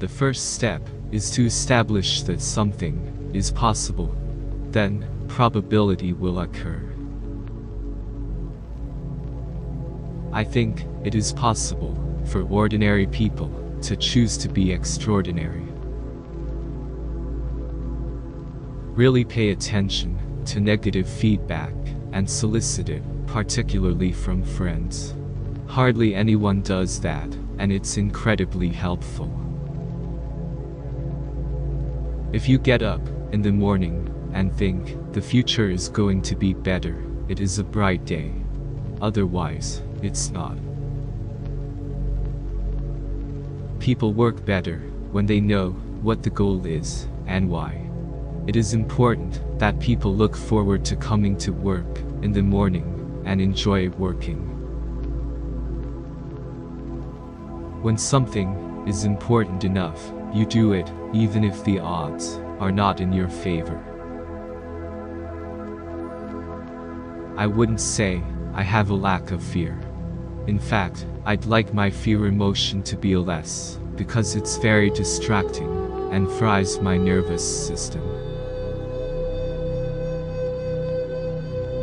The first step is to establish that something is possible. Then, probability will occur. I think it is possible for ordinary people to choose to be extraordinary. Really pay attention to negative feedback and solicit it, particularly from friends. Hardly anyone does that, and it's incredibly helpful. If you get up in the morning and think the future is going to be better, it is a bright day. Otherwise, it's not. People work better when they know what the goal is and why. It is important that people look forward to coming to work in the morning and enjoy working. When something is important enough, you do it, even if the odds are not in your favor. I wouldn't say I have a lack of fear. In fact, I'd like my fear emotion to be less, because it's very distracting and fries my nervous system.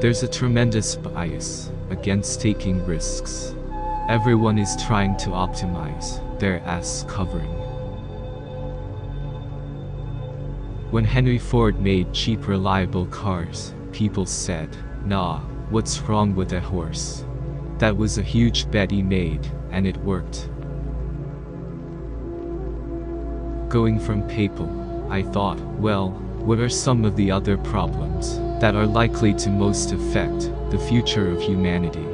There's a tremendous bias against taking risks. Everyone is trying to optimize their ass covering. When Henry Ford made cheap, reliable cars, people said, "Nah, what's wrong with a horse?" That was a huge bet he made, and it worked. Going from PayPal, I thought, well, what are some of the other problems that are likely to most affect the future of humanity?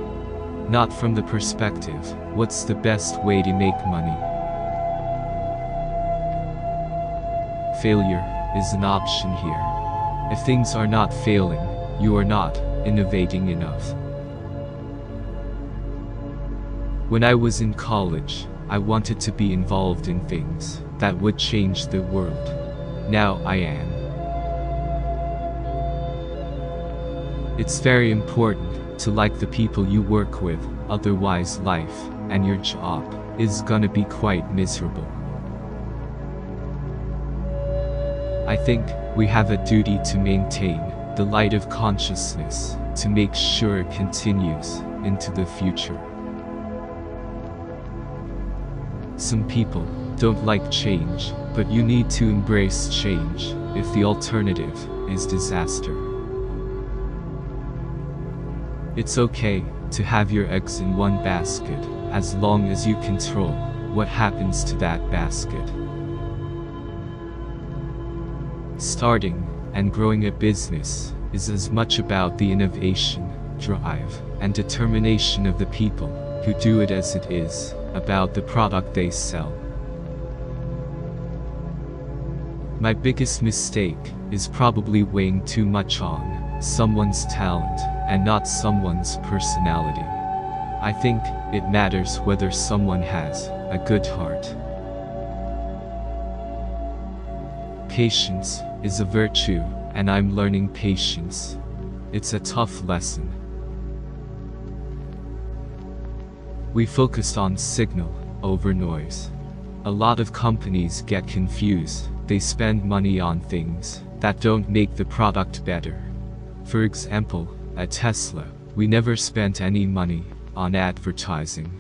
Not from the perspective, what's the best way to make money? Failure is an option here. If things are not failing, you are not innovating enough. When I was in college, I wanted to be involved in things that would change the world. Now I am. It's very important to like the people you work with, otherwise life and your job is gonna be quite miserable. I think we have a duty to maintain the light of consciousness to make sure it continues into the future. Some people don't like change, but you need to embrace change if the alternative is disaster. It's okay to have your eggs in one basket, as long as you control what happens to that basket. Starting and growing a business is as much about the innovation, drive, and determination of the people who do it as it is about the product they sell. My biggest mistake is probably weighing too much on someone's talent and not someone's personality. I think it matters whether someone has a good heart. Patience is a virtue, and I'm learning patience. It's a tough lesson. We focused on signal over noise. A lot of companies get confused. They spend money on things that don't make the product better. For example, at Tesla, we never spent any money on advertising.